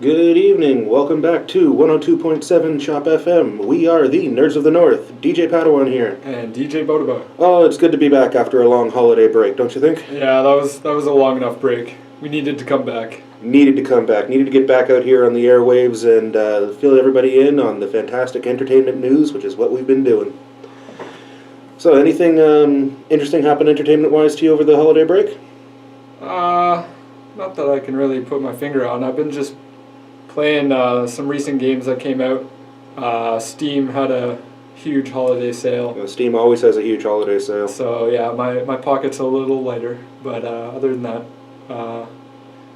Good evening. Welcome back to 102.7 Shop FM. We are the Nerds of the North. DJ Padawan here. And DJ Bodoba. Oh, it's good to be back after a long holiday break, don't you think? Yeah, that was a long enough break. We needed to come back. Needed to come back. Needed to get back out here on the airwaves and fill everybody in on the fantastic entertainment news, which is what we've been doing. So, anything interesting happen entertainment-wise to you over the holiday break? Not that I can really put my finger on. I've been just playing some recent games that came out. Steam had a huge holiday sale. Well, Steam always has a huge holiday sale. So yeah, my pocket's a little lighter. But other than that,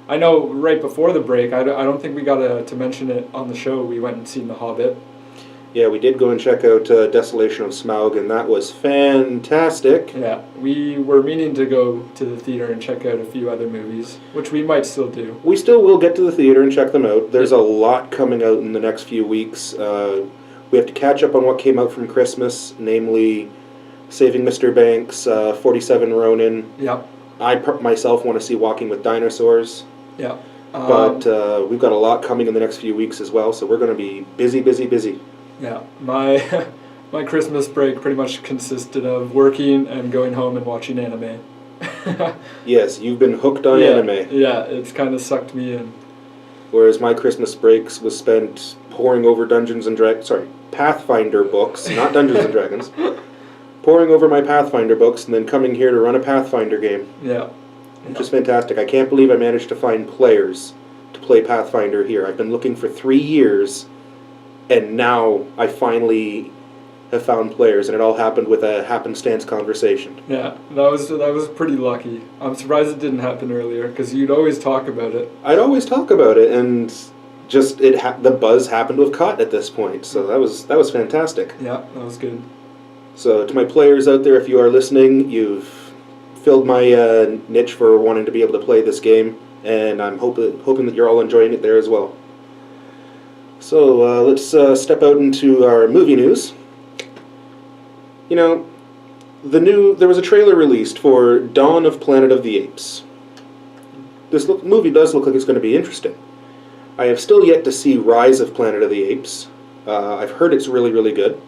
I know right before the break, I don't think we got to mention it on the show. We went and seen The Hobbit. Yeah, we did go and check out Desolation of Smaug, and that was fantastic. Yeah, we were meaning to go to the theater and check out a few other movies, which we might still do. We still will get to the theater and check them out. There's a lot coming out in the next few weeks. We have to catch up on what came out from Christmas, namely Saving Mr. Banks, 47 Ronin. Yep. I myself want to see Walking with Dinosaurs. Yeah. But we've got a lot coming in the next few weeks as well, so we're going to be busy, busy, busy. Yeah, my Christmas break pretty much consisted of working and going home and watching anime. Yes, you've been hooked on anime. Yeah, it's kind of sucked me in. Whereas my Christmas breaks was spent poring over Pathfinder books, not Dungeons and Dragons. Poring over my Pathfinder books and then coming here to run a Pathfinder game. Yeah. Which is fantastic. I can't believe I managed to find players to play Pathfinder here. I've been looking for 3 years. And now I finally have found players, and it all happened with a happenstance conversation. Yeah, that was pretty lucky. I'm surprised it didn't happen earlier, because you'd always talk about it. I'd always talk about it, and just the buzz happened to have caught at this point. So that was fantastic. Yeah, that was good. So to my players out there, if you are listening, you've filled my niche for wanting to be able to play this game, and I'm hoping that you're all enjoying it there as well. So let's step out into our movie news. You know, there was a trailer released for Dawn of Planet of the Apes. This movie does look like it's going to be interesting. I have still yet to see Rise of Planet of the Apes. I've heard it's really, really good.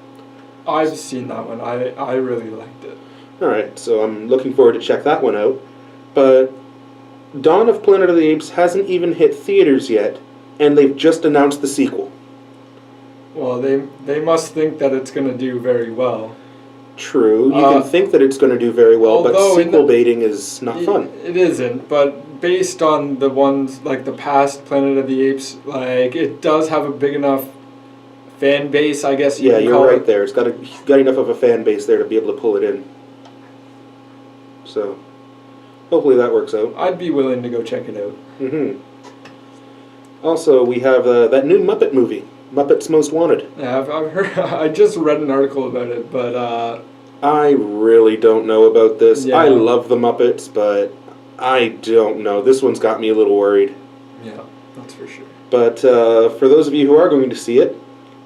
I've seen that one. I really liked it. Alright, so I'm looking forward to check that one out. But Dawn of Planet of the Apes hasn't even hit theaters yet, and they've just announced the sequel. Well, they must think that it's going to do very well. True, you can think that it's going to do very well, but sequel baiting is not fun. It isn't, but based on the ones, like the past Planet of the Apes, like, it does have a big enough fan base, I guess you can call it. Yeah, you're right there. It's got enough of a fan base there to be able to pull it in. So, hopefully that works out. I'd be willing to go check it out. Mm-hmm. Also, we have that new Muppet movie, Muppets Most Wanted. Yeah, I've heard. I just read an article about it, but I really don't know about this. Yeah. I love the Muppets, but I don't know. This one's got me a little worried. Yeah, that's for sure. But for those of you who are going to see it,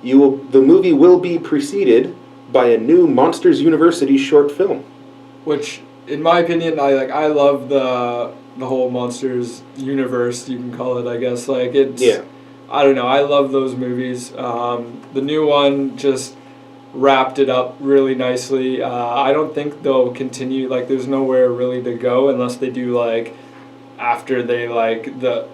the movie will be preceded by a new Monsters University short film. Which, in my opinion, I love the whole Monsters universe, you can call it, I guess. Like, it's... Yeah. I don't know, I love those movies. The new one just wrapped it up really nicely. I don't think they'll continue, like, there's nowhere really to go unless they do, like, after the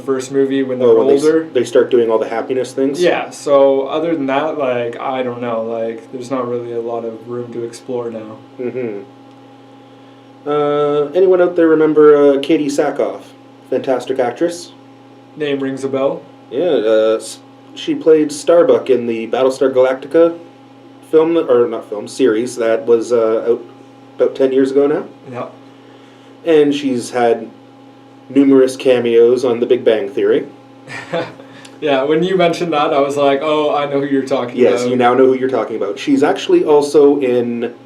first movie when they're older. They start doing all the happiness things? Yeah, so other than that, like, I don't know, like, there's not really a lot of room to explore now. Mm-hmm. Anyone out there remember Katie Sackhoff? Fantastic actress. Name rings a bell. Yeah, she played Starbuck in the Battlestar Galactica series that was out about 10 years ago now. Yeah. And she's had numerous cameos on The Big Bang Theory. Yeah, when you mentioned that, I was like, oh, I know who you're talking about. Yes, you now know who you're talking about. She's actually also in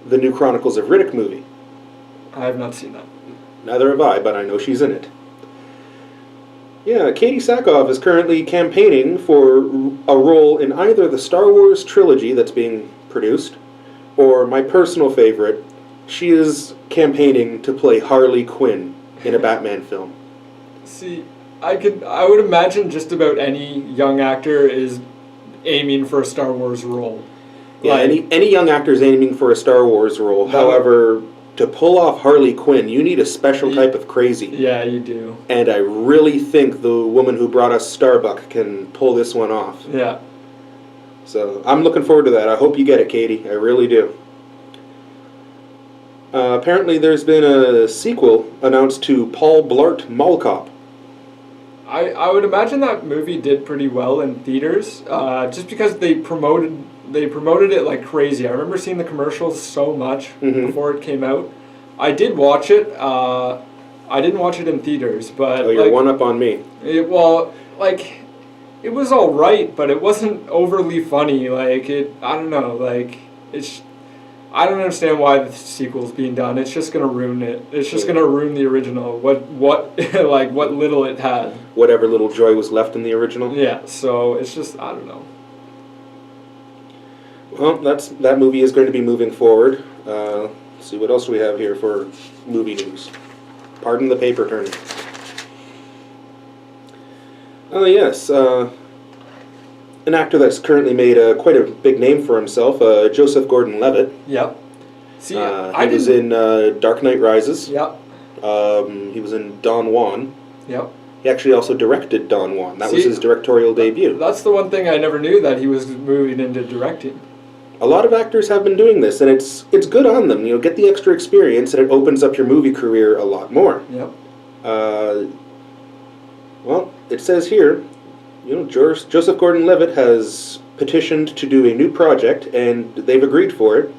the new Chronicles of Riddick movie. I have not seen that. Neither have I, but I know she's in it. Yeah, Katie Sackhoff is currently campaigning for a role in either the Star Wars trilogy that's being produced, or my personal favorite, she is campaigning to play Harley Quinn in a Batman film. See, I would imagine just about any young actor is aiming for a Star Wars role. Yeah, any young actor is aiming for a Star Wars role. However, to pull off Harley Quinn, you need a special type of crazy. Yeah, you do. And I really think the woman who brought us Starbuck can pull this one off. Yeah. So I'm looking forward to that. I hope you get it, Katie. I really do. Apparently there's been a sequel announced to Paul Blart Mall Cop. I would imagine that movie did pretty well in theaters, just because they promoted it like crazy. I remember seeing the commercials so much before it came out. I did watch it. I didn't watch it in theaters, but you're one up on me. It was all right, but it wasn't overly funny. I don't know. I don't understand why the sequel's being done. It's just gonna ruin it. It's just gonna ruin the original. What what little it had. Whatever little joy was left in the original. Yeah. So it's just, I don't know. Well, that movie is going to be moving forward. Let's see, what else do we have here for movie news? Pardon the paper turning. Oh yes, an actor that's currently made quite a big name for himself, Joseph Gordon-Levitt. Yep. See, he was in Dark Knight Rises. Yep. He was in Don Juan. Yep. He actually also directed Don Juan. That was his directorial debut. That's the one thing I never knew, that he was moving into directing. A lot of actors have been doing this, and it's good on them. You know, get the extra experience, and it opens up your movie career a lot more. Yep. Well, it says here, you know, Joseph Gordon-Levitt has petitioned to do a new project, and they've agreed for it.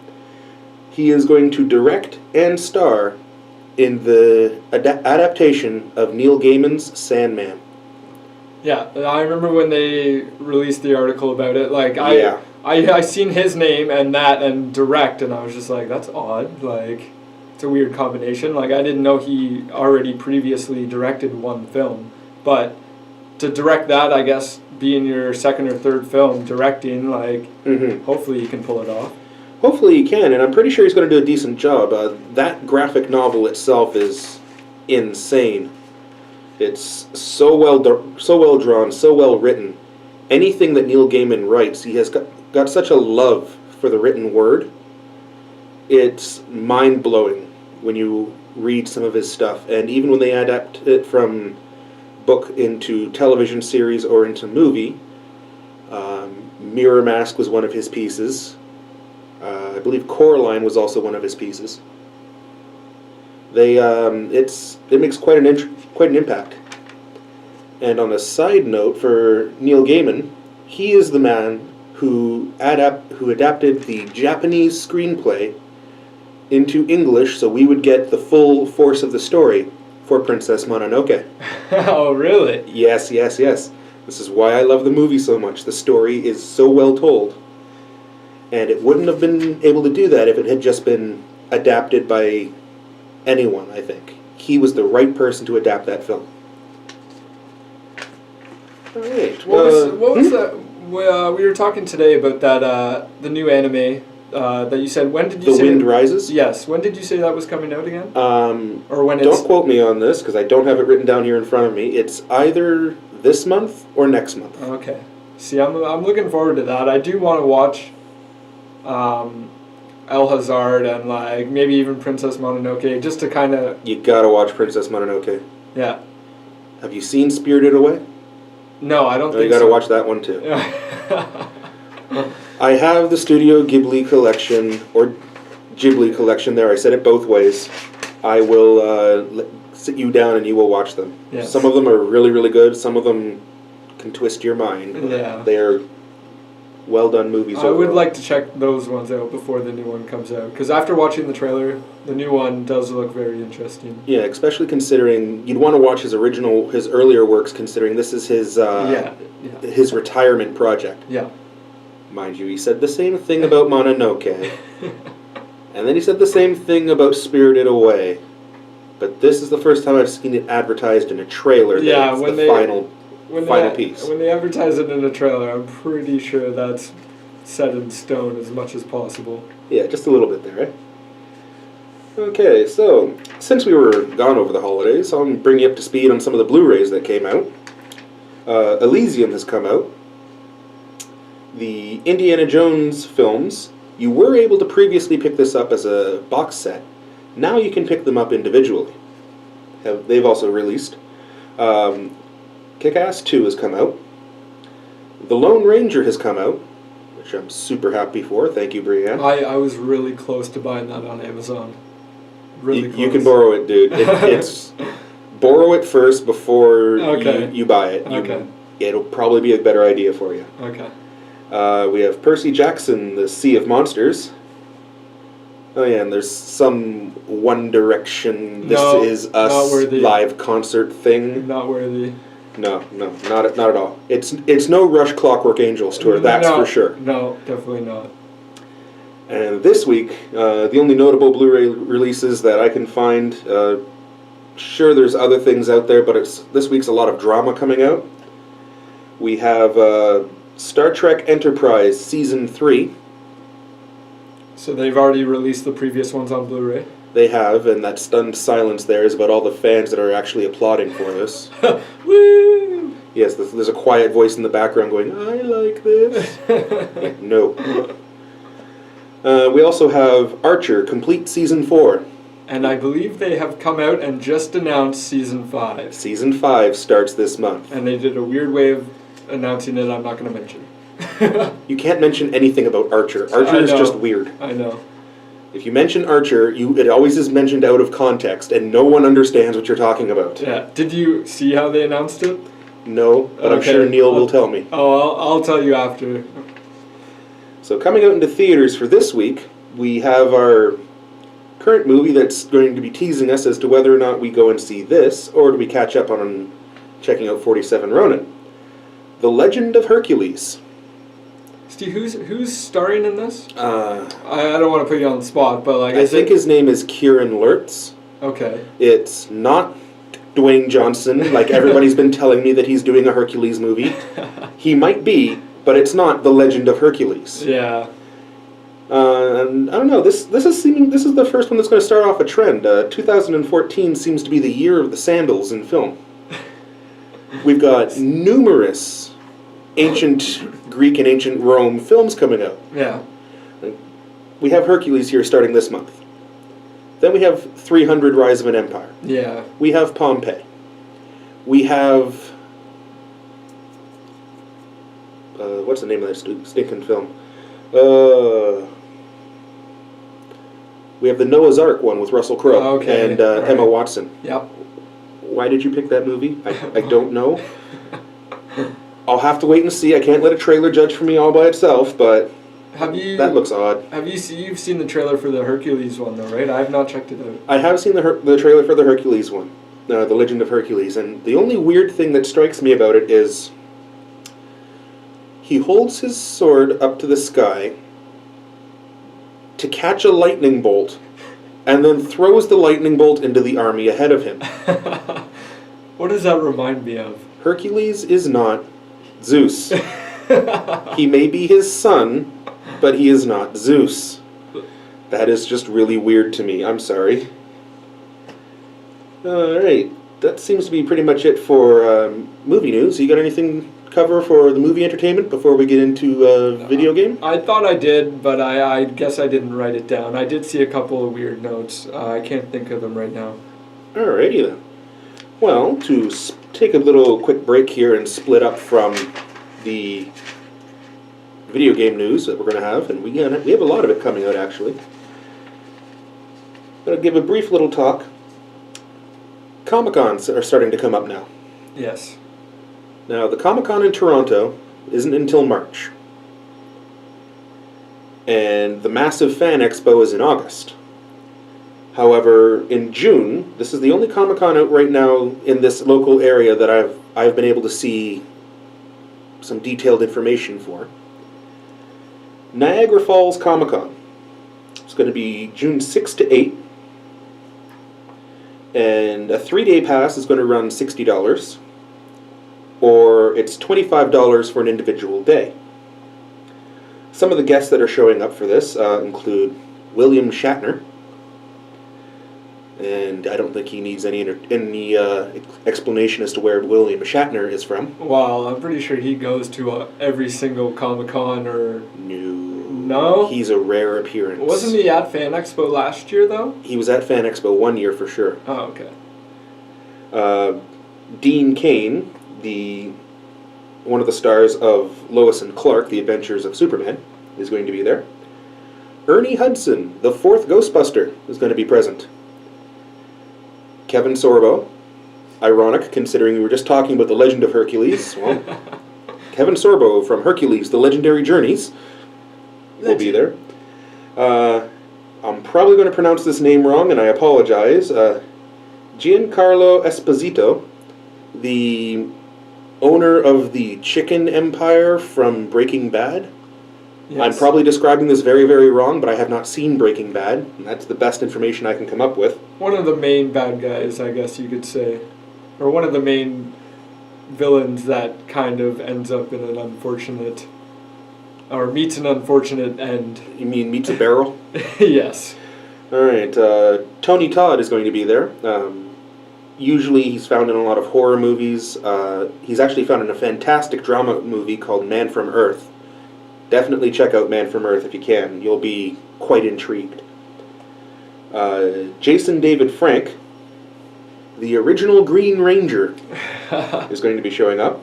He is going to direct and star in the adaptation of Neil Gaiman's Sandman. Yeah, I remember when they released the article about it. I seen his name and direct, and I was just like, that's odd. It's a weird combination. I didn't know he already previously directed one film, but to direct that, I guess, being your second or third film directing, hopefully you can pull it off. Hopefully he can, and I'm pretty sure he's going to do a decent job. That graphic novel itself is insane. It's so well drawn, so well written. Anything that Neil Gaiman writes, he has got such a love for the written word. It's mind-blowing when you read some of his stuff, and even when they adapt it from book into television series or into movie. Mirror Mask was one of his pieces. I believe Coraline was also one of his pieces. It makes quite an impact. And on a side note, for Neil Gaiman, he is the man who adapted the Japanese screenplay into English, so we would get the full force of the story for Princess Mononoke. Oh, really? Yes. This is why I love the movie so much. The story is so well told. And it wouldn't have been able to do that if it had just been adapted by anyone, I think. He was the right person to adapt that film. All right. What was that? We were talking today about that the new anime that you said. When did you say? The Wind Rises? Yes. When did you say that was coming out again? Or when don't quote me on this, because I don't have it written down here in front of me. It's either this month or next month. Okay. See, I'm looking forward to that. I do want to watch El Hazard and maybe even Princess Mononoke, just to kind of... You gotta watch Princess Mononoke. Yeah. Have you seen Spirited Away? No, I don't think so. You gotta watch that one too. I have the Studio Ghibli collection, or Ghibli collection there. I said it both ways. I will sit you down and you will watch them. Yes. Some of them are really, really good. Some of them can twist your mind. Yeah. They are well done movies. I would like to check those ones out before the new one comes out, because after watching the trailer, the new one does look very interesting. Yeah, especially considering you'd want to watch his earlier works, considering this is his his retirement project. Yeah. Mind you, he said the same thing about Mononoke, and then he said the same thing about Spirited Away. But this is the first time I've seen it advertised in a trailer. Yeah, when the final piece. When they advertise it in a trailer, I'm pretty sure that's set in stone as much as possible. Yeah, just a little bit there, right? Okay, so since we were gone over the holidays, I'll bring you up to speed on some of the Blu-rays that came out. Elysium has come out. The Indiana Jones films, you were able to previously pick this up as a box set. Now you can pick them up individually. They've also released. Kick-Ass 2 has come out. The Lone Ranger has come out, which I'm super happy for. Thank you, Brianne. I was really close to buying that on Amazon. Really close. You can borrow it, dude. It's borrow it first before you buy it. Okay. It'll probably be a better idea for you. Okay. We have Percy Jackson, The Sea of Monsters. Oh yeah, and there's some One Direction, This Is Us live concert thing. Not worthy. No, not at all. It's no Rush Clockwork Angels tour, that's for sure. No, definitely not. And this week, the only notable Blu-ray releases that I can find, sure there's other things out there, but this week's a lot of drama coming out. We have Star Trek Enterprise Season 3. So they've already released the previous ones on Blu-ray? They have, and that stunned silence there is about all the fans that are actually applauding for this. Woo! Yes, there's a quiet voice in the background going, I like this. Yeah, no. We also have Archer, Complete Season 4. And I believe they have come out and just announced Season 5. Season 5 starts this month. And they did a weird way of announcing it I'm not going to mention. You can't mention anything about Archer. Archer is just weird. I know. If you mention Archer, it always is mentioned out of context, and no one understands what you're talking about. Yeah. Did you see how they announced it? No, but I'm sure Neil will tell me. Oh, I'll tell you after. So coming out into theaters for this week, we have our current movie that's going to be teasing us as to whether or not we go and see this, or do we catch up on checking out 47 Ronin. The Legend of Hercules. Steve, who's starring in this? I don't want to put you on the spot, but I think his name is Kieran Lurtz. Okay. It's not Dwayne Johnson, like everybody's been telling me that he's doing a Hercules movie. He might be, but it's not The Legend of Hercules. Yeah. And I don't know. This is the first one that's going to start off a trend. 2014 seems to be the year of the sandals in film. We've got numerous ancient Greek and ancient Rome films coming out. Yeah. We have Hercules here starting this month. Then we have 300 Rise of an Empire. Yeah. We have Pompeii. We have... what's the name of that stinking film? We have the Noah's Ark one with Russell Crowe and Emma Watson. Yep. Why did you pick that movie? I don't know. I'll have to wait and see. I can't let a trailer judge for me all by itself, but that looks odd. You've seen the trailer for the Hercules one though, right? I have not checked it out. I have seen the trailer for the Hercules one, The Legend of Hercules, and the only weird thing that strikes me about it is he holds his sword up to the sky to catch a lightning bolt, and then throws the lightning bolt into the army ahead of him. What does that remind me of? Hercules is not Zeus. He may be his son, but he is not Zeus. That is just really weird to me. I'm sorry. Alright, that seems to be pretty much it for movie news. You got anything to cover for the movie entertainment before we get into video game? I thought I did, but I guess I didn't write it down. I did see a couple of weird notes. I can't think of them right now. Alrighty then. Well, to take a little quick break here and split up from the video game news that we're going to have, and we have a lot of it coming out actually. I'm going to give a brief little talk. Comic-Cons are starting to come up now. Yes. Now, the Comic-Con in Toronto isn't until March. And the massive Fan Expo is in August. However, in June, this is the only Comic-Con out right now in this local area that I've been able to see some detailed information for. Niagara Falls Comic-Con. It's going to be June 6th to 8th. And a 3-day pass is going to run $60. Or it's $25 for an individual day. Some of the guests that are showing up for this include William Shatner, And I don't think he needs any explanation as to where William Shatner is from. Well, I'm pretty sure he goes to every single Comic-Con or... No? He's a rare appearance. Wasn't he at Fan Expo last year, though? He was at Fan Expo 1 year for sure. Oh, okay. Dean Cain, one of the stars of Lois and Clark, The Adventures of Superman, is going to be there. Ernie Hudson, the fourth Ghostbuster, is going to be present. Kevin Sorbo, ironic considering we were just talking about the Legend of Hercules. Well, Kevin Sorbo from Hercules, The Legendary Journeys, will be there. I'm probably going to pronounce this name wrong, and I apologize. Giancarlo Esposito, the owner of the chicken empire from Breaking Bad. Yes. I'm probably describing this very, very wrong, but I have not seen Breaking Bad, and that's the best information I can come up with. One of the main bad guys, I guess you could say. Or one of the main villains that kind of ends up in an unfortunate... or meets an unfortunate end. You mean meets a barrel? Yes. Alright, Tony Todd is going to be there. Usually he's found in a lot of horror movies. He's actually found in a fantastic drama movie called Man from Earth. Definitely check out Man from Earth if you can. You'll be quite intrigued. Jason David Frank, the original Green Ranger, is going to be showing up.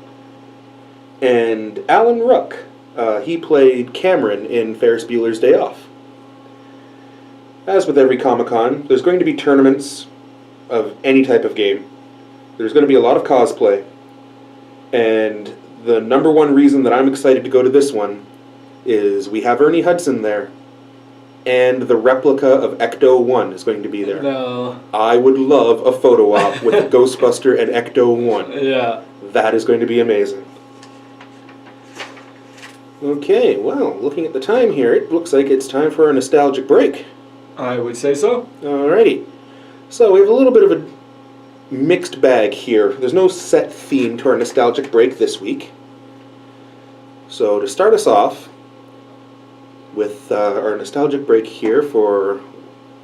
And Alan Ruck, he played Cameron in Ferris Bueller's Day Off. As with every Comic-Con, there's going to be tournaments of any type of game. There's going to be a lot of cosplay. And the number one reason that I'm excited to go to this one is we have Ernie Hudson there, and the replica of Ecto-1 is going to be there. No. I would love a photo op with Ghostbuster and Ecto-1. Yeah. That is going to be amazing. Okay, well, looking at the time here, it looks like it's time for a nostalgic break. I would say so. Alrighty. So we have a little bit of a mixed bag here. There's no set theme to our nostalgic break this week. So to start us off with our nostalgic break here for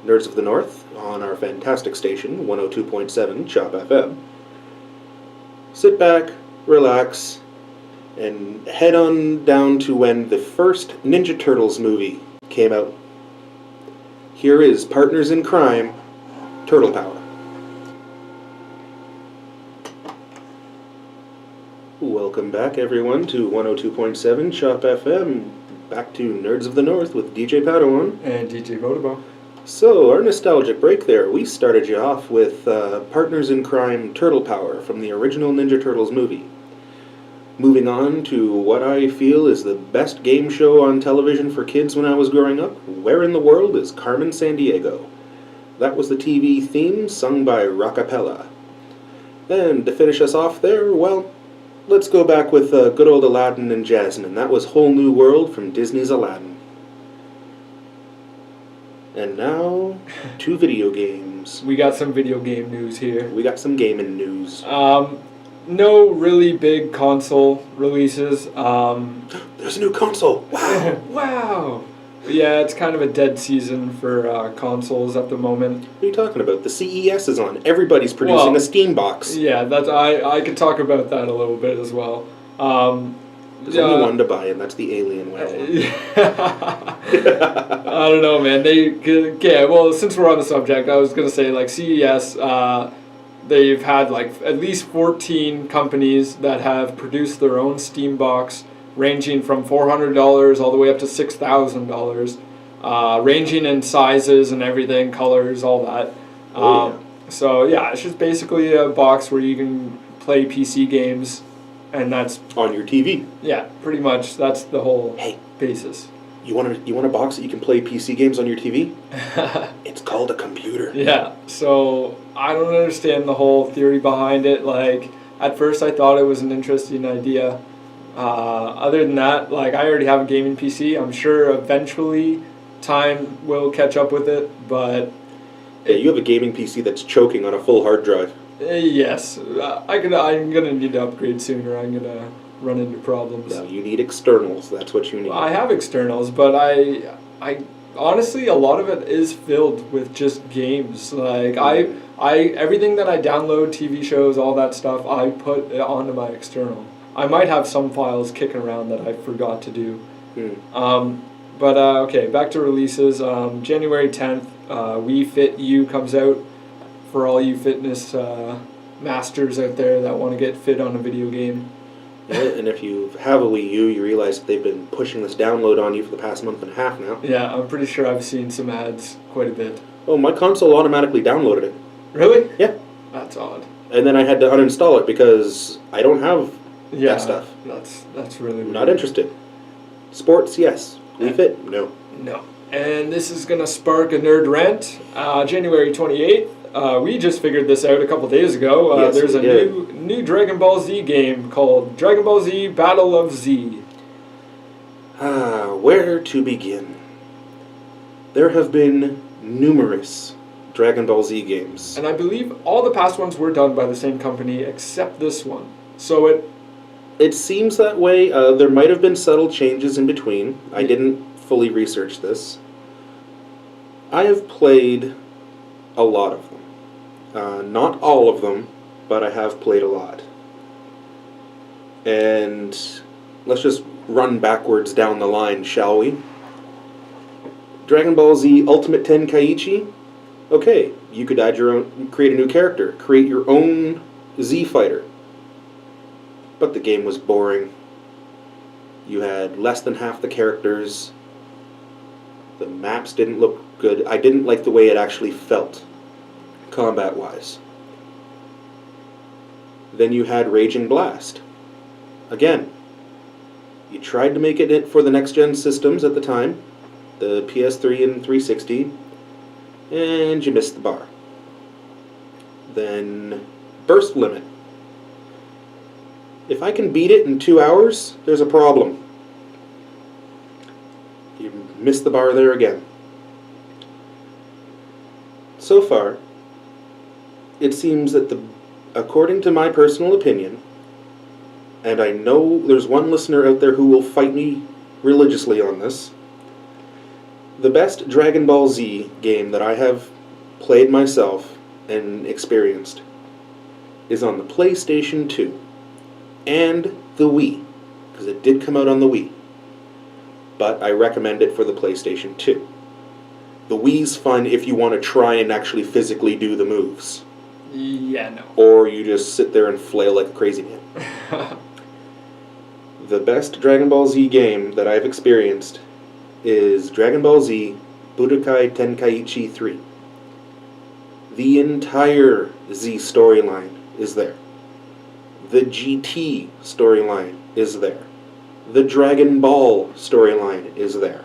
Nerds of the North on our fantastic station, 102.7 CHOP FM. Sit back, relax, and head on down to when the first Ninja Turtles movie came out. Here is Partners in Crime, Turtle Power. Welcome back, everyone, to 102.7 CHOP FM. Back to Nerds of the North with DJ Padawan. And DJ Motobo. So, our nostalgic break there, we started you off with Partners in Crime, Turtle Power from the original Ninja Turtles movie. Moving on to what I feel is the best game show on television for kids when I was growing up, Where in the World is Carmen Sandiego? That was the TV theme sung by Rockapella. And to finish us off there, well, let's go back with good old Aladdin and Jasmine. That was Whole New World from Disney's Aladdin. And now, to video games. We got some video game news here. We got some gaming news. No really big console releases. There's a new console! Wow! Wow! Yeah, it's kind of a dead season for consoles at the moment. What are you talking about? The CES is on. Everybody's producing a Steam box. Yeah, I could talk about that a little bit as well. There's only one to buy, and that's the Alienware one. I don't know, man. Well, since we're on the subject, I was going to say, like, CES, they've had, like, at least 14 companies that have produced their own Steam box, ranging from $400 all the way up to $6,000, ranging in sizes and everything, colors, all that. So, yeah, it's just basically a box where you can play PC games, and that's... on your TV. Yeah, pretty much. That's the whole basis. You want a box that you can play PC games on your TV? It's called a computer. Yeah, so I don't understand the whole theory behind it. Like, at first I thought it was an interesting idea. Other than that, like, I already have a gaming PC. I'm sure eventually time will catch up with it, but... Yeah, you have a gaming PC that's choking on a full hard drive. Yes. I'm going to need to upgrade soon, or I'm going to run into problems. No, you need externals. That's what you need. I have externals, but I honestly, a lot of it is filled with just games. Like I everything that I download, TV shows, all that stuff, I put it onto my external. I might have some files kicking around that I forgot to do. But okay, back to releases. January 10th, Wii Fit U comes out for all you fitness masters out there that want to get fit on a video game. Yeah, and if you have a Wii U, you realize that they've been pushing this download on you for the past month and a half now. Yeah, I'm pretty sure I've seen some ads quite a bit. Oh, my console automatically downloaded it. Really? Yeah. That's odd. And then I had to uninstall it because I don't have that stuff. That's really weird. Not interested. Sports, yes. Wii Fit, no. No. And this is going to spark a nerd rant. January 28th. We just figured this out a couple days ago. Yes, there's a new Dragon Ball Z game called Dragon Ball Z Battle of Z. Where to begin? There have been numerous Dragon Ball Z games. And I believe all the past ones were done by the same company except this one. So it seems that way. There might have been subtle changes in between. I didn't fully research this. I have played a lot of them. Not all of them, but I have played a lot. And let's just run backwards down the line, shall we? Dragon Ball Z Ultimate Tenkaichi. Okay, you could add your own, create a new character, create your own Z fighter. But the game was boring. You had less than half the characters. The maps didn't look good. I didn't like the way it actually felt, combat-wise. Then you had Raging Blast. Again, you tried to make it for the next-gen systems at the time, the PS3 and 360, and you missed the bar. Then Burst Limit. If I can beat it in 2 hours, there's a problem. You missed the bar there again. So far, it seems that according to my personal opinion, and I know there's one listener out there who will fight me religiously on this, the best Dragon Ball Z game that I have played myself and experienced is on the PlayStation 2 and the Wii, because it did come out on the Wii, but I recommend it for the PlayStation 2. The Wii's fun if you want to try and actually physically do the moves. Yeah, no. Or you just sit there and flail like a crazy man. The best Dragon Ball Z game that I've experienced is Dragon Ball Z Budokai Tenkaichi 3. The entire Z storyline is there. The GT storyline is there. The Dragon Ball storyline is there.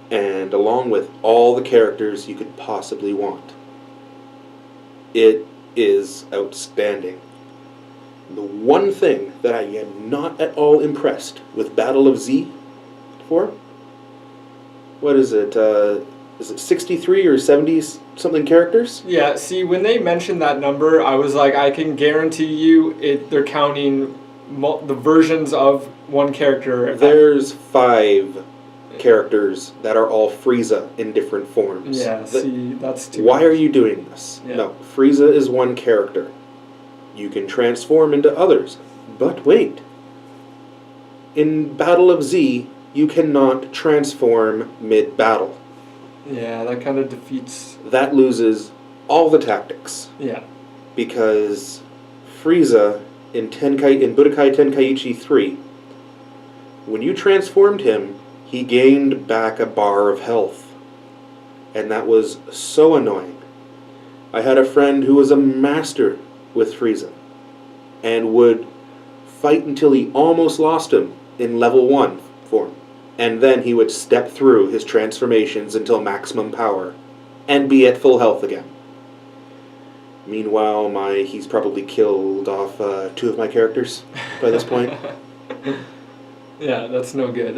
And along with all the characters you could possibly want. It is outstanding. The one thing that I am not at all impressed with Battle of Z for, what is it 63 or 70 something characters? Yeah, see, when they mentioned that number, I was like, I can guarantee you they're counting the versions of one character. There's 5 characters that are all Frieza in different forms. Yeah, see, that's too Why much. are you doing this? Yeah. No, Frieza is one character. You can transform into others. But wait. In Battle of Z, you cannot transform mid-battle. Yeah, that kind of defeats... That loses all the tactics. Yeah. Because Frieza in Budokai Tenkaichi 3, when you transformed him, he gained back a bar of health. And that was so annoying. I had a friend who was a master with Frieza and would fight until he almost lost him in level 1 form. And then he would step through his transformations until maximum power and be at full health again. Meanwhile, he's probably killed off 2 of my characters by this point. Yeah, that's no good.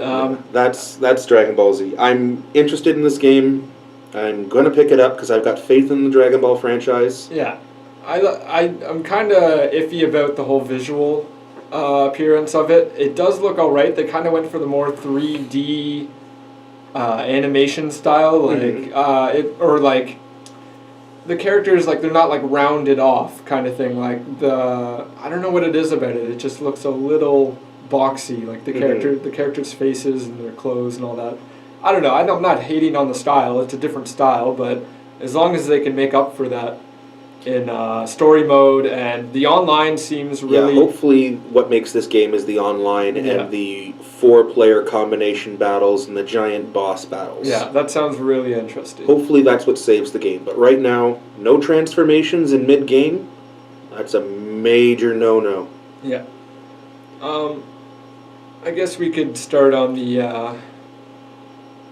That's Dragon Ball Z. I'm interested in this game. I'm going to pick it up because I've got faith in the Dragon Ball franchise. Yeah. I'm kind of iffy about the whole visual appearance of it. It does look alright. They kind of went for the more 3D animation style, like the characters, like they're not like rounded off kind of thing. Like I don't know what it is about it. It just looks a little boxy. Like the characters' faces and their clothes and all that. I don't know. I'm not hating on the style. It's a different style, but as long as they can make up for that in story mode, and the online seems really... Yeah, hopefully what makes this game is the online and the 4-player combination battles and the giant boss battles. Yeah, that sounds really interesting. Hopefully that's what saves the game. But right now, no transformations in mid-game. That's a major no-no. Yeah. I guess we could start on the...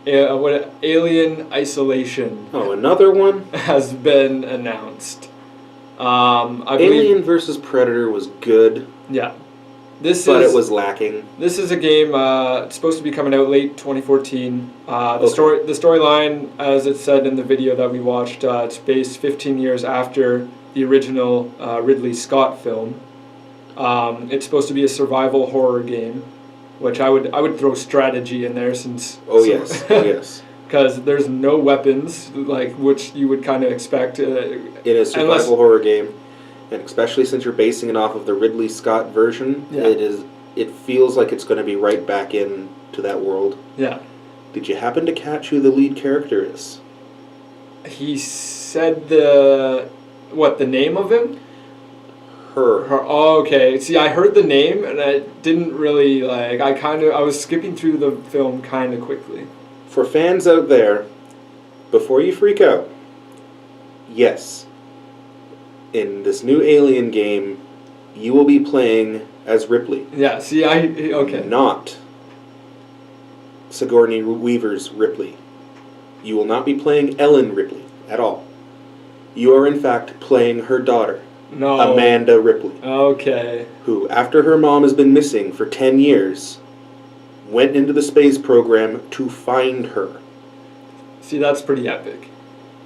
Alien Isolation. Oh, another one? Has been announced. Alien vs. Predator was good. Yeah. But it was lacking. This is a game, it's supposed to be coming out late 2014. The storyline, as it said in the video that we watched, it's based 15 years after the original Ridley Scott film. It's supposed to be a survival horror game, which I would throw strategy in there since... yes. Because there's no weapons, like which you would kind of expect in a survival horror game, and especially since you're basing it off of the Ridley Scott version, it feels like it's going to be right back into that world. Yeah. Did you happen to catch who the lead character is? He said the name of him? Her. Oh, okay. See, I heard the name and I didn't really I was skipping through the film kind of quickly. For fans out there, before you freak out, yes, in this new Alien game, you will be playing as Ripley. Yeah, see, okay. Not Sigourney Weaver's Ripley. You will not be playing Ellen Ripley at all. You are in fact playing her daughter, Amanda Ripley. Okay. Who, after her mom has been missing for 10 years, went into the space program to find her. See, that's pretty epic.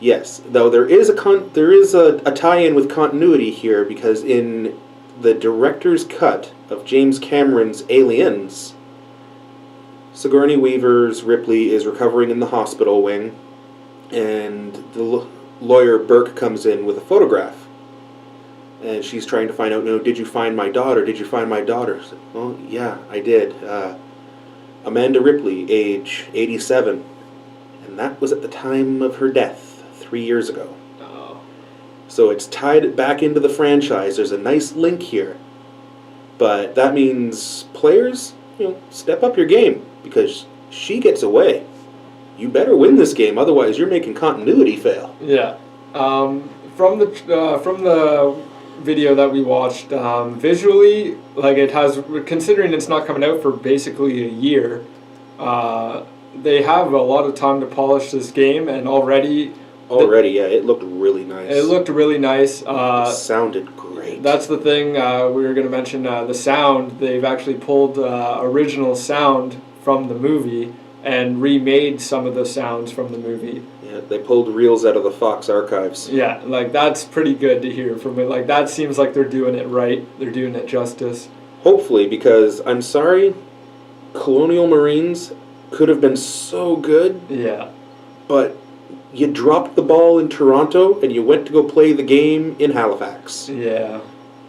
Yes, though there is a tie-in with continuity here, because in the director's cut of James Cameron's Aliens, Sigourney Weaver's Ripley is recovering in the hospital wing, and the lawyer Burke comes in with a photograph. And she's trying to find out, did you find my daughter? Did you find my daughter? So, well, yeah, I did. Amanda Ripley, age 87. And that was at the time of her death, 3 years ago. Oh. So it's tied back into the franchise. There's a nice link here. But that means players, step up your game, because she gets away. You better win this game, otherwise you're making continuity fail. Yeah. From the video that we watched, visually, like it has, considering it's not coming out for basically a year, they have a lot of time to polish this game, and already, it looked really nice. It looked really nice. It sounded great. That's the thing we were going to mention, the sound. They've actually pulled original sound from the movie and remade some of the sounds from the movie. Yeah, they pulled reels out of the Fox archives. Yeah, like that's pretty good to hear from it. Like that seems like they're doing it right. They're doing it justice. Hopefully, because I'm sorry, Colonial Marines could have been so good. Yeah. But you dropped the ball in Toronto and you went to go play the game in Halifax. Yeah.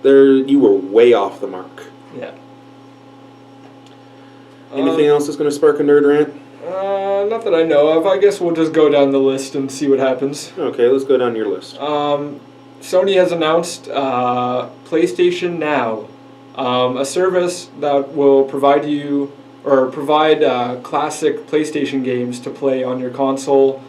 You were way off the mark. Yeah. Anything else that's going to spark a nerd rant? Not that I know of. I guess we'll just go down the list and see what happens. Okay, let's go down your list. Sony has announced PlayStation Now, a service that will provide classic PlayStation games to play on your console,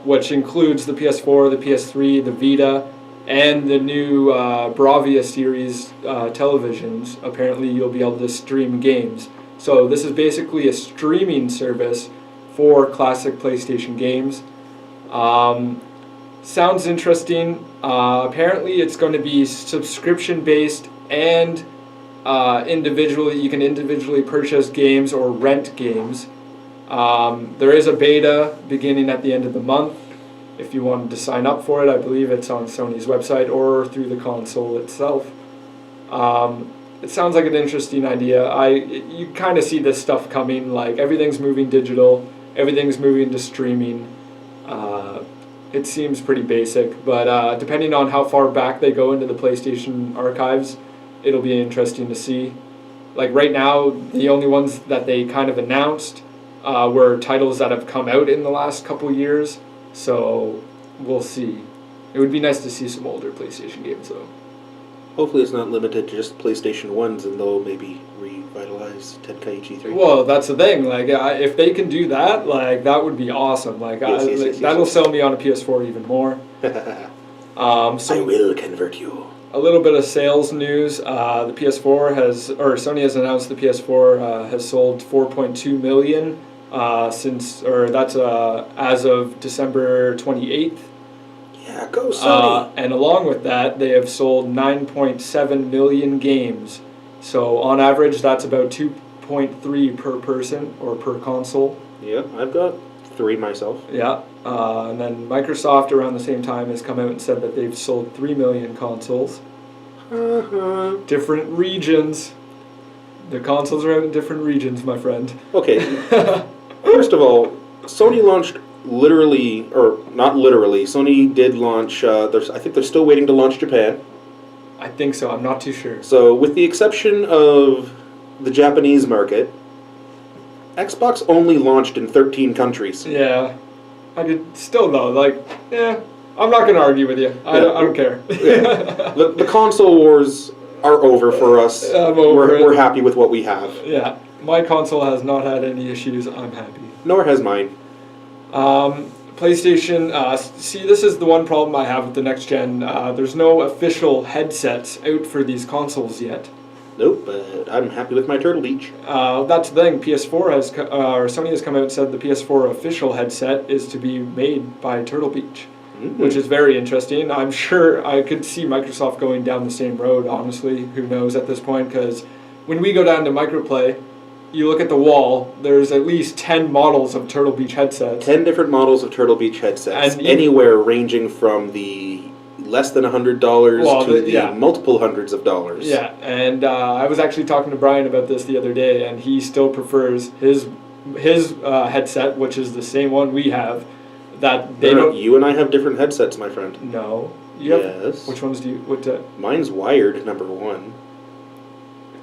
which includes the PS4, the PS3, the Vita, and the new Bravia series televisions. Apparently you'll be able to stream games. So this is basically a streaming service for classic PlayStation games. Sounds interesting. Apparently it's going to be subscription-based and you can individually purchase games or rent games. There is a beta beginning at the end of the month. If you wanted to sign up for it, I believe it's on Sony's website or through the console itself. It sounds like an interesting idea. You kind of see this stuff coming, like everything's moving digital. everything's moving to streaming. It seems pretty basic, but depending on how far back they go into the PlayStation archives, it'll be interesting to see. Like right now, the only ones that they kind of announced were titles that have come out in the last couple years, so we'll see. It would be nice to see some older PlayStation games, though. Hopefully it's not limited to just PlayStation 1s, and they'll maybe revitalize Tenkaichi 3. Well, that's the thing. Like, if they can do that, like, that would be awesome. Like, Yes, that'll sell me on a PS4 even more. I will convert you. A little bit of sales news. The PS4 Sony has announced the PS4 has sold 4.2 million as of December 28th. Yeah, go Sony. And along with that, they have sold 9.7 million games. So on average, that's about 2.3 per person or per console. Yeah, I've got 3 myself. Yeah. And then Microsoft around the same time has come out and said that they've sold 3 million consoles. Different regions. The consoles are out in different regions, my friend. Okay. First of all, Sony launched not literally. Sony did launch. I think they're still waiting to launch Japan. I think so. I'm not too sure. So, with the exception of the Japanese market, Xbox only launched in 13 countries. Yeah, I could still though. Like, I'm not gonna argue with you. I don't care. Yeah. The console wars are over for us. I'm over We're happy with what we have. Yeah, my console has not had any issues. I'm happy. Nor has mine. PlayStation, see, this is the one problem I have with the next gen. There's no official headsets out for these consoles yet. Nope, but I'm happy with my Turtle Beach. That's the thing. Sony has come out and said the PS4 official headset is to be made by Turtle Beach, which is very interesting. I'm sure I could see Microsoft going down the same road, honestly. Who knows at this point, because when we go down to Microplay, you look at the wall, there's at least 10 models of Turtle Beach headsets. 10 different models of Turtle Beach headsets. And anywhere ranging from the less than $100 to the multiple hundreds of dollars. Yeah, and I was actually talking to Brian about this the other day, and he still prefers his headset, which is the same one we have. You and I have different headsets, my friend. No. Yes. Which ones do you... Mine's wired, number 1.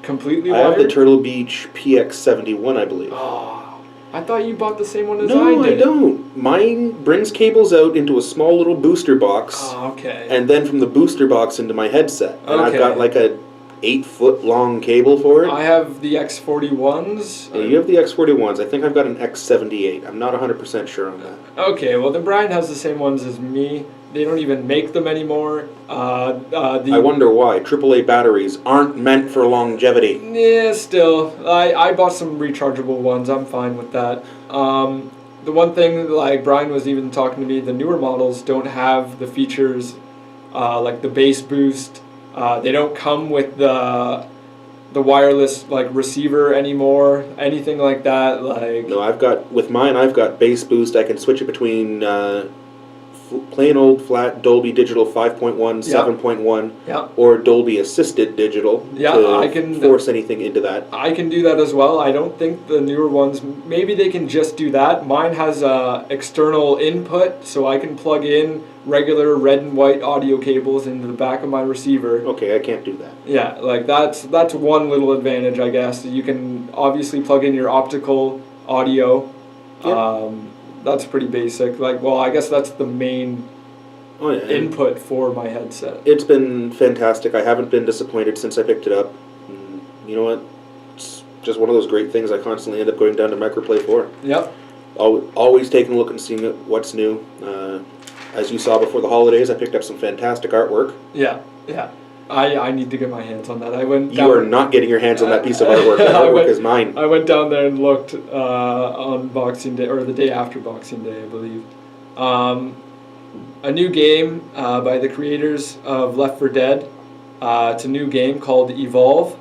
Completely wired? wired? I have the Turtle Beach PX71, I believe. Oh, I thought you bought the same one as I did. No, I don't. Mine brings cables out into a small little booster box. Oh, okay. And then from the booster box into my headset. And I've got like a 8-foot long cable for it. I have the X41s. Yeah, you have the X41s. I think I've got an X78. I'm not 100% sure on that. Okay, well then Brian has the same ones as me. They don't even make them anymore. I wonder why. AAA batteries aren't meant for longevity. Yeah, still. I bought some rechargeable ones. I'm fine with that. The one thing, like Brian was even talking to me, the newer models don't have the features like the bass boost. They don't come with the wireless like receiver anymore, anything like that. Like no, I've got bass boost. I can switch it between plain old flat Dolby Digital 5.1, 7.1, or Dolby Assisted Digital. I can force anything into that. I can do that as well. I don't think the newer ones. Maybe they can just do that. Mine has external input, so I can plug in regular red and white audio cables into the back of my receiver. Okay, I can't do that. Yeah, like that's one little advantage, I guess. You can obviously plug in your optical audio. Yep. That's pretty basic. Like, well, I guess that's the main input for my headset. It's been fantastic. I haven't been disappointed since I picked it up. And you know what? It's just one of those great things I constantly end up going down to Microplay for. Yep. Always taking a look and seeing what's new. As you saw before the holidays, I picked up some fantastic artbook. Yeah. I need to get my hands on that. You are not getting your hands on that piece of artwork. That artwork is mine. I went down there and looked on Boxing Day, or the day after Boxing Day, I believe. A new game by the creators of Left 4 Dead. It's a new game called Evolve,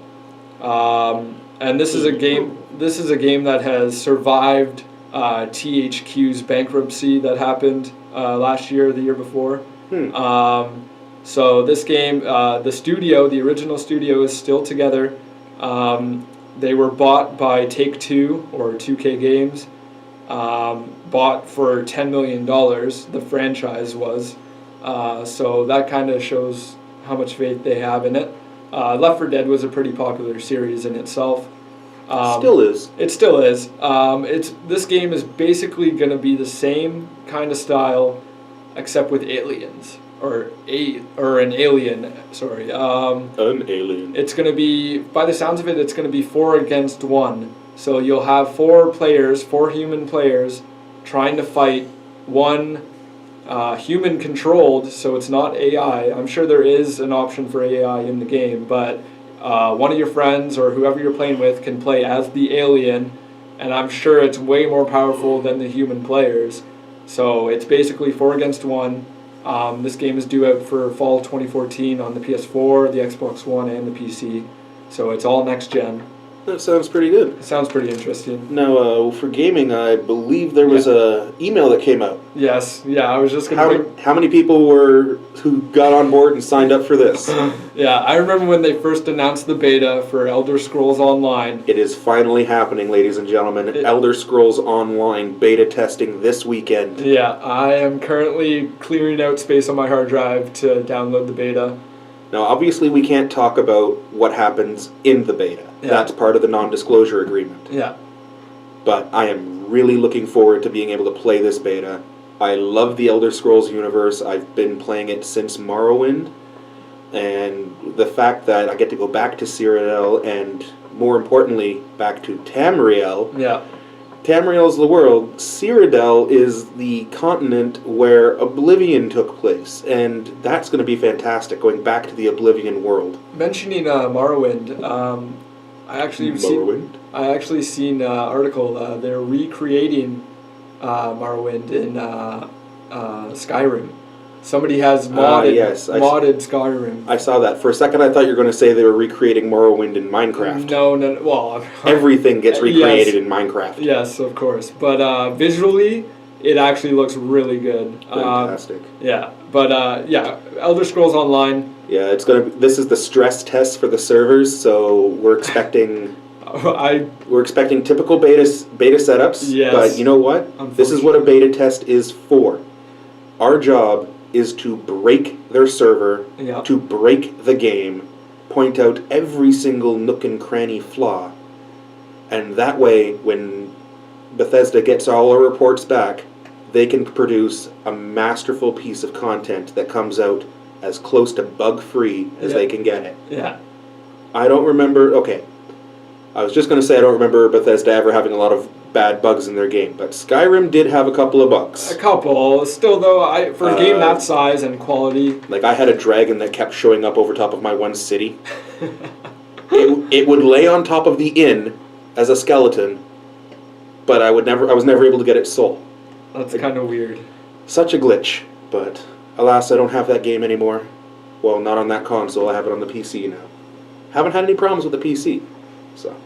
and this is a game. This is a game that has survived THQ's bankruptcy that happened last year, or the year before. So this game, the original studio is still together. They were bought by Take-Two, or 2K Games, bought for $10 million, the franchise was. So that kind of shows how much faith they have in it. Left 4 Dead was a pretty popular series in itself. Still is. It still is. This game is basically going to be the same kind of style, except with aliens. Or an alien, sorry. An alien. It's going to be, by the sounds of it, it's going to be 4 against 1. So you'll have 4 players, 4 human players, trying to fight one human controlled, so it's not AI. I'm sure there is an option for AI in the game, but one of your friends or whoever you're playing with can play as the alien, and I'm sure it's way more powerful than the human players. So it's basically 4 against 1. This game is due out for fall 2014 on the PS4, the Xbox One, and the PC. So it's all next gen. That sounds pretty good. It sounds pretty interesting. Now, for gaming, I believe there was a email that came out. Yes, yeah, I was just going to... How many people who got on board and signed up for this? Yeah, I remember when they first announced the beta for Elder Scrolls Online. It is finally happening, ladies and gentlemen. Elder Scrolls Online beta testing this weekend. Yeah, I am currently clearing out space on my hard drive to download the beta. Now, obviously, we can't talk about what happens in the beta. Yeah. That's part of the non-disclosure agreement. Yeah. But I am really looking forward to being able to play this beta. I love the Elder Scrolls universe. I've been playing it since Morrowind. And the fact that I get to go back to Cyrodiil and, more importantly, back to Tamriel. Yeah. Tamriel's the world. Cyrodiil is the continent where Oblivion took place, and that's going to be fantastic, going back to the Oblivion world. Mentioning Morrowind, I actually seen an article. They're recreating Morrowind in Skyrim. Somebody has modded Skyrim. I saw that. For a second, I thought you were going to say they were recreating Morrowind in Minecraft. No. Well, everything gets recreated in Minecraft. Yes, of course. But visually, it actually looks really good. Fantastic. But Elder Scrolls Online. Yeah, it's gonna. This is the stress test for the servers, so we're expecting. We're expecting typical beta setups. Yes. But you know what? This is what a beta test is for. Our job is to break their server, to break the game, point out every single nook and cranny flaw, and that way, when Bethesda gets all our reports back, they can produce a masterful piece of content that comes out as close to bug-free as they can get it. Yeah. I don't remember... Okay. I was just going to say I don't remember Bethesda ever having a lot of bad bugs in their game, but Skyrim did have a couple of bugs. A couple. Still, though, for a game that size and quality... Like, I had a dragon that kept showing up over top of my one city. it would lay on top of the inn as a skeleton, but I was never able to get its soul. That's kind of weird. Such a glitch, but alas, I don't have that game anymore. Well, not on that console. I have it on the PC now. Haven't had any problems with the PC, so...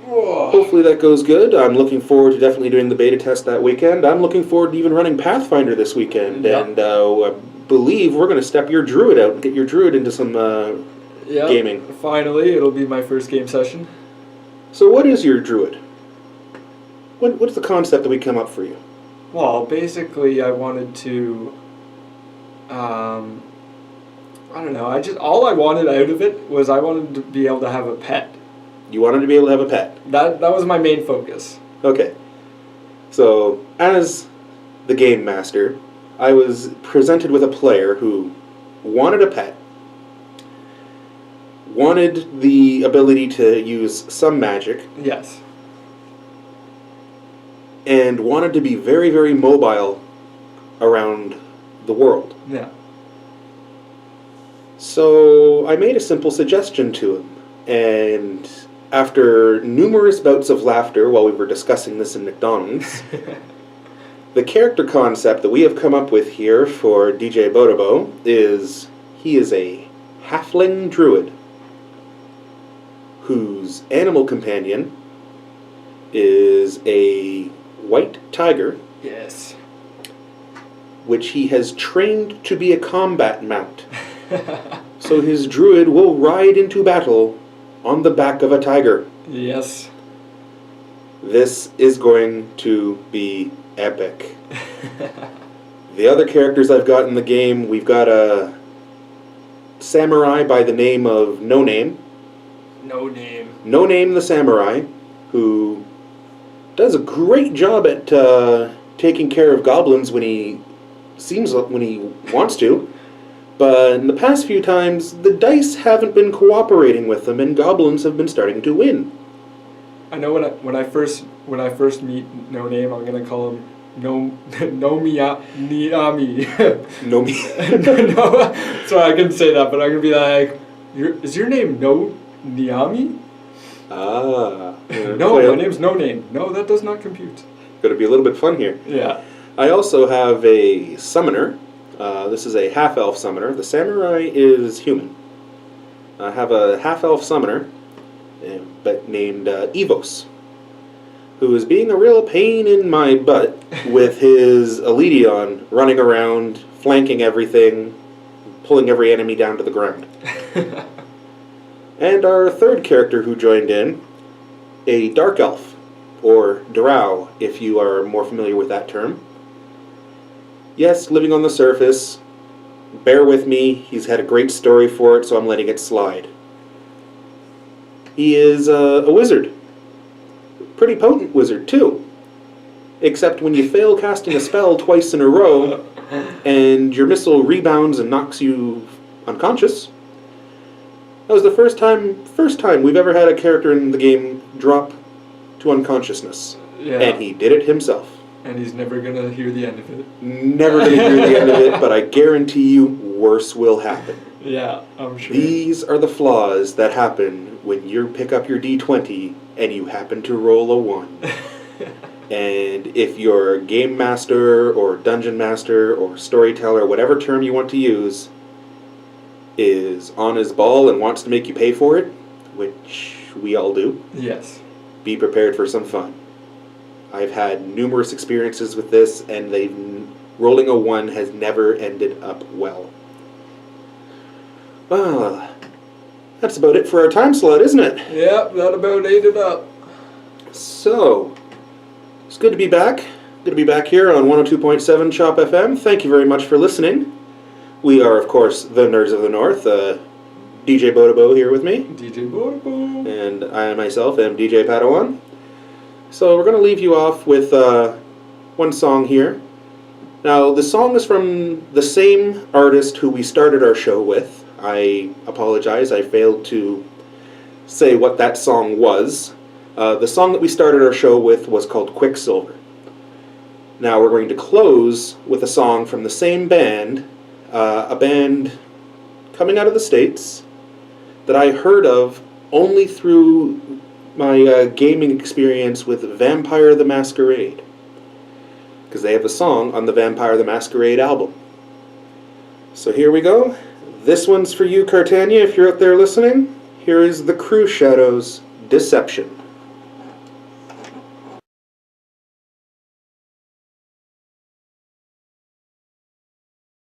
Whoa. Hopefully that goes good. I'm looking forward to definitely doing the beta test that weekend. I'm looking forward to even running Pathfinder this weekend. Yep. And I believe we're going to step your druid out and get your druid into some gaming. Finally, it'll be my first game session. So what is your druid? What's the concept that we come up for you? Well, basically I wanted to... I don't know. All I wanted out of it was I wanted to be able to have a pet. You wanted to be able to have a pet? That was my main focus. Okay. So, as the game master, I was presented with a player who wanted a pet, wanted the ability to use some magic. Yes. And wanted to be very, very mobile around the world. Yeah. So, I made a simple suggestion to him, and... After numerous bouts of laughter while we were discussing this in McDonald's, the character concept that we have come up with here for DJ Bodobo is he is a halfling druid whose animal companion is a white tiger. Yes. Which he has trained to be a combat mount. So his druid will ride into battle on the back of a tiger. Yes. This is going to be epic. The other characters I've got in the game, we've got a samurai by the name of No Name. No Name. No Name the samurai, who does a great job at taking care of goblins when he wants to. But in the past few times, the dice haven't been cooperating with them, and goblins have been starting to win. I know when I first meet No Name, I'm gonna call him Niami. No me. No, sorry, I couldn't say that, but I'm gonna be like, is your name No Niami? Ah. No, my name's No Name. No, that does not compute. Going to be a little bit fun here. Yeah. I also have a summoner. This is a half-elf summoner. The samurai is human. I have a half-elf summoner, but named Evos, who is being a real pain in my butt with his Eledion running around, flanking everything, pulling every enemy down to the ground. And our third character who joined in, a dark elf, or drow, if you are more familiar with that term. Yes, living on the surface. Bear with me, he's had a great story for it, so I'm letting it slide. He is a wizard. Pretty potent wizard, too. Except when you fail casting a spell twice in a row, and your missile rebounds and knocks you unconscious. That was the first time we've ever had a character in the game drop to unconsciousness. Yeah. And he did it himself. And he's never gonna hear the end of it. Never gonna hear the end of it, but I guarantee you worse will happen. Yeah, I'm sure. These are the flaws that happen when you pick up your D20 and you happen to roll a 1. And if your game master or dungeon master or storyteller, whatever term you want to use, is on his ball and wants to make you pay for it, which we all do, yes, be prepared for some fun. I've had numerous experiences with this, and rolling a 1 has never ended up well. Well, that's about it for our time slot, isn't it? Yep, that about ate it up. So, it's good to be back. Good to be back here on 102.7 Chop FM. Thank you very much for listening. We are, of course, the Nerds of the North. DJ Bodobo here with me. DJ Bodobo. And I myself am DJ Padawan. So we're going to leave you off with one song here. Now, the song is from the same artist who we started our show with. I apologize, I failed to say what that song was. The song that we started our show with was called Quicksilver. Now we're going to close with a song from the same band, a band coming out of the States that I heard of only through my gaming experience with Vampire the Masquerade, because they have a song on the Vampire the Masquerade album. So here we go. This one's for you, Cartania, if you're out there listening. Here is the Crew Shadows' Deception.